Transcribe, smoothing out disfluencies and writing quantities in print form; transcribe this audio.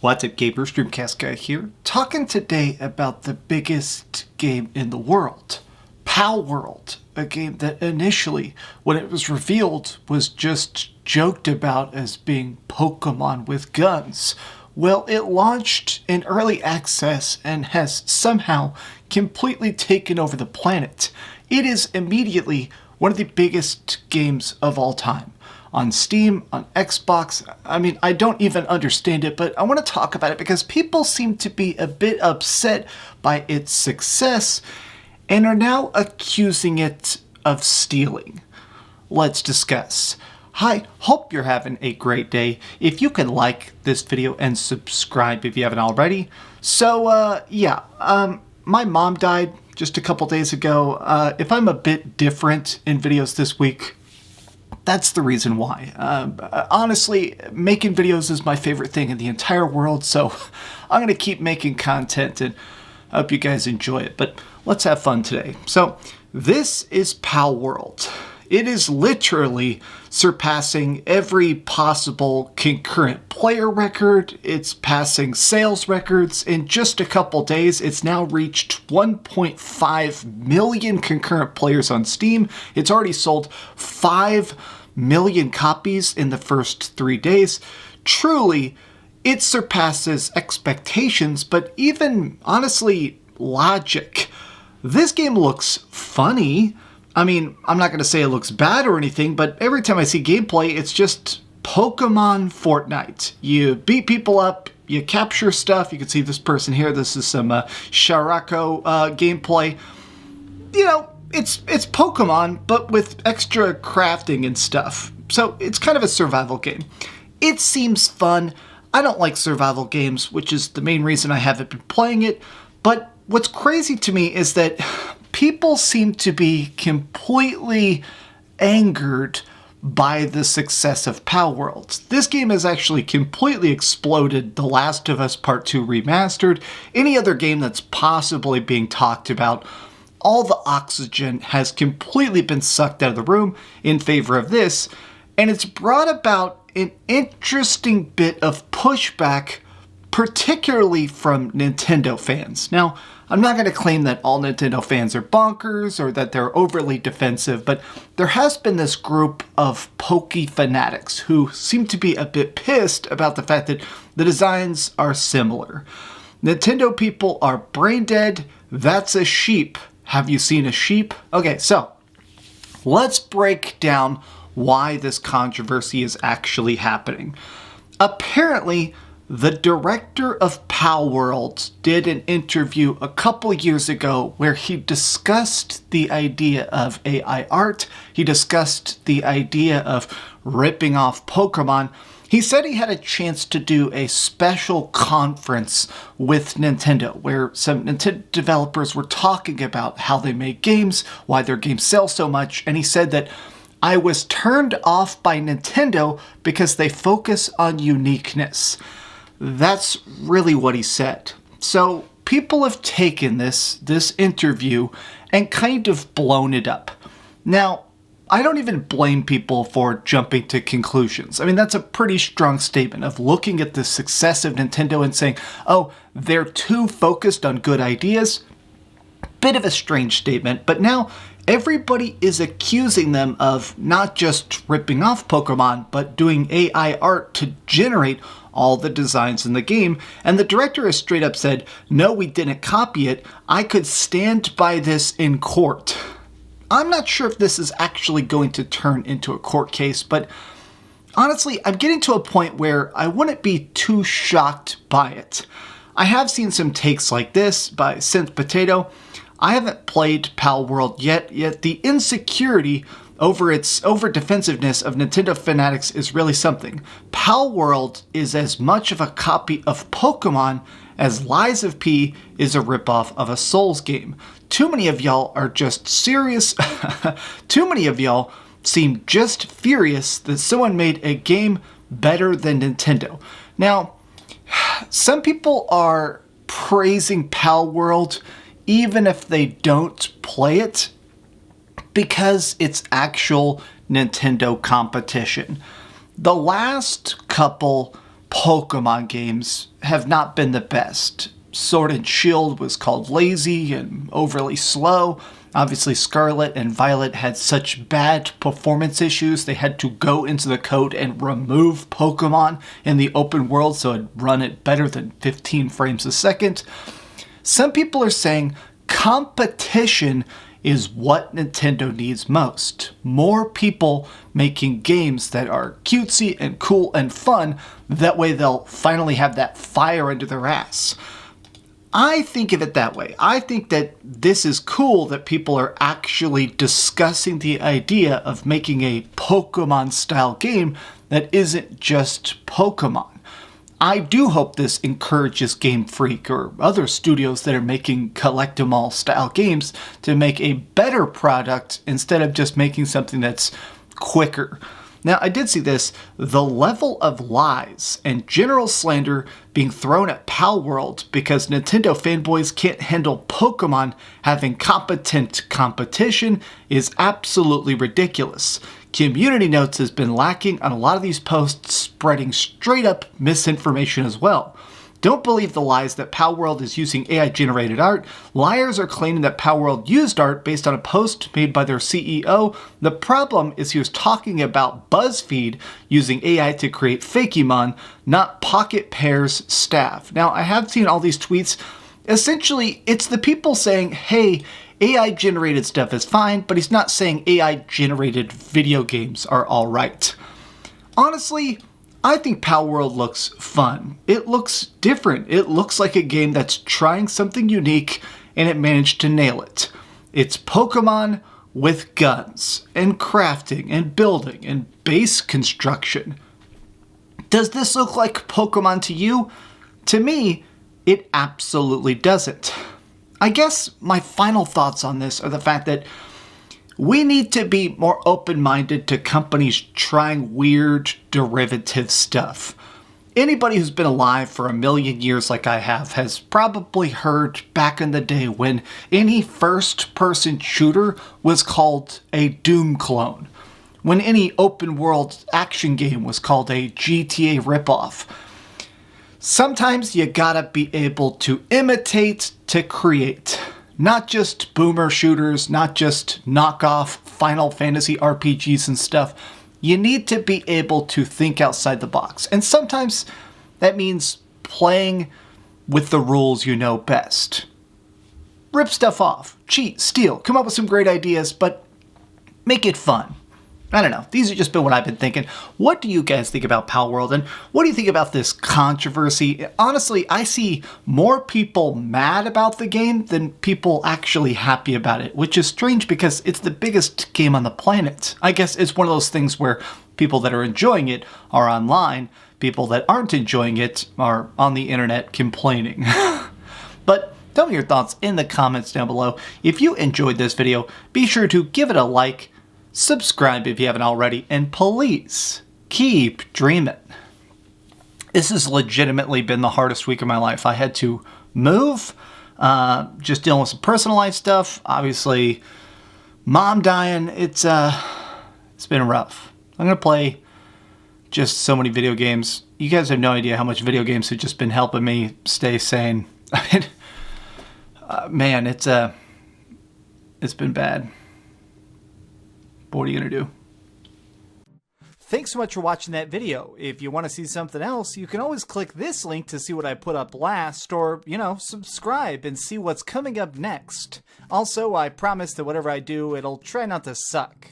What's up, gamers? DreamcastGuy here, talking today about the biggest game in the world, Palworld, a game that initially, when it was revealed, was just joked about as being Pokemon with guns. Well, it launched in early access and has somehow completely taken over the planet. It is immediately one of the biggest games of all time. On Steam, on Xbox, I don't even understand it, but I want to talk about it because people seem to be a bit upset by its success and are now accusing it of stealing. Let's discuss. Hi, hope you're having a great day. If you can like this video and subscribe if you haven't already. So, my mom died just a couple days ago. If I'm a bit different in videos this week, that's the reason why. Honestly, making videos is my favorite thing in the entire world, so I'm going to keep making content and I hope you guys enjoy it. But let's have fun today. So this is Palworld. It is literally surpassing every possible concurrent player record. It's passing sales records. In just a couple days, it's now reached 1.5 million concurrent players on Steam. It's already sold 5 million copies in the first 3 days. Truly, it surpasses expectations, but even, honestly, logic. This game looks funny. I'm not going to say it looks bad or anything, but every time I see gameplay, it's just Pokemon Fortnite. You beat people up, you capture stuff. You can see this person here. This is some Sharako gameplay. You know, it's Pokemon, but with extra crafting and stuff. So it's kind of a survival game. It seems fun. I don't like survival games, which is the main reason I haven't been playing it. But what's crazy to me is that people seem to be completely angered by the success of Palworld. This game has actually completely exploded The Last of Us Part 2 Remastered. Any other game that's possibly being talked about, all the oxygen has completely been sucked out of the room in favor of this, and it's brought about an interesting bit of pushback, particularly from Nintendo fans. Now, I'm not going to claim that all Nintendo fans are bonkers or that they're overly defensive, but there has been this group of Poke fanatics who seem to be a bit pissed about the fact that the designs are similar. Nintendo people are brain dead. That's a sheep. Have you seen a sheep? Okay, so let's break down why this controversy is actually happening. Apparently, the director of Palworld did an interview a couple years ago where he discussed the idea of AI art. He discussed the idea of ripping off Pokemon. He said he had a chance to do a special conference with Nintendo where some Nintendo developers were talking about how they make games, why their games sell so much, and he said that I was turned off by Nintendo because they focus on uniqueness. That's really what he said. So people have taken this interview and kind of blown it up. Now, I don't even blame people for jumping to conclusions. That's a pretty strong statement of looking at the success of Nintendo and saying, oh, they're too focused on good ideas. Bit of a strange statement, but now everybody is accusing them of not just ripping off Pokemon, but doing AI art to generate all the designs in the game, and the director has straight up said, no, we didn't copy it. I could stand by this in court. I'm not sure if this is actually going to turn into a court case, but honestly, I'm getting to a point where I wouldn't be too shocked by it. I have seen some takes like this by Synth Potato. I haven't played Palworld yet the insecurity over defensiveness of Nintendo fanatics is really something. Palworld is as much of a copy of Pokemon as Lies of P is a ripoff of a Souls game. Too many of y'all are just serious. Too many of y'all seem just furious that someone made a game better than Nintendo. Now, some people are praising Palworld even if they don't play it, because it's actual Nintendo competition. The last couple Pokemon games have not been the best. Sword and Shield was called lazy and overly slow. Obviously, Scarlet and Violet had such bad performance issues, they had to go into the code and remove Pokemon in the open world so it'd run it better than 15 frames a second. Some people are saying competition is what Nintendo needs most. More people making games that are cutesy and cool and fun. That way they'll finally have that fire under their ass. I think of it that way. I think that this is cool that people are actually discussing the idea of making a Pokemon-style game that isn't just Pokemon. I do hope this encourages Game Freak or other studios that are making collect-em-all style games to make a better product instead of just making something that's quicker. Now, I did see this, the level of lies and general slander being thrown at Palworld because Nintendo fanboys can't handle Pokemon having competent competition is absolutely ridiculous. Community Notes has been lacking on a lot of these posts, spreading straight up misinformation as well. Don't believe the lies that Palworld is using AI-generated art. Liars are claiming that Palworld used art based on a post made by their CEO. The problem is he was talking about BuzzFeed using AI to create Fakemon, not Pocket Pair's staff. Now, I have seen all these tweets. Essentially, it's the people saying, hey, AI-generated stuff is fine, but he's not saying AI-generated video games are alright. Honestly, I think Palworld looks fun. It looks different. It looks like a game that's trying something unique, and it managed to nail it. It's Pokemon with guns, and crafting, and building, and base construction. Does this look like Pokemon to you? To me, it absolutely doesn't. I guess my final thoughts on this are the fact that we need to be more open-minded to companies trying weird derivative stuff. Anybody who's been alive for a million years like I have has probably heard back in the day when any first-person shooter was called a Doom clone, when any open-world action game was called a GTA ripoff. Sometimes you gotta be able to imitate to create. Not just boomer shooters, not just knockoff Final Fantasy RPGs and stuff. You need to be able to think outside the box. And sometimes that means playing with the rules you know best. Rip stuff off, cheat, steal, come up with some great ideas, but make it fun. I don't know. These have just been what I've been thinking. What do you guys think about Palworld? And what do you think about this controversy? Honestly, I see more people mad about the game than people actually happy about it, which is strange because it's the biggest game on the planet. I guess it's one of those things where people that are enjoying it are online. People that aren't enjoying it are on the internet complaining. But tell me your thoughts in the comments down below. If you enjoyed this video, be sure to give it a like, subscribe if you haven't already, and please keep dreaming. This has legitimately been the hardest week of my life. I had to move, just dealing with some personal life stuff. Obviously, mom dying. It's been rough. I'm gonna play just so many video games. You guys have no idea how much video games have just been helping me stay sane. I mean, man, it's been bad. What are you going to do? Thanks so much for watching that video. If you want to see something else, you can always click this link to see what I put up last, or, subscribe and see what's coming up next. Also, I promise that whatever I do, it'll try not to suck.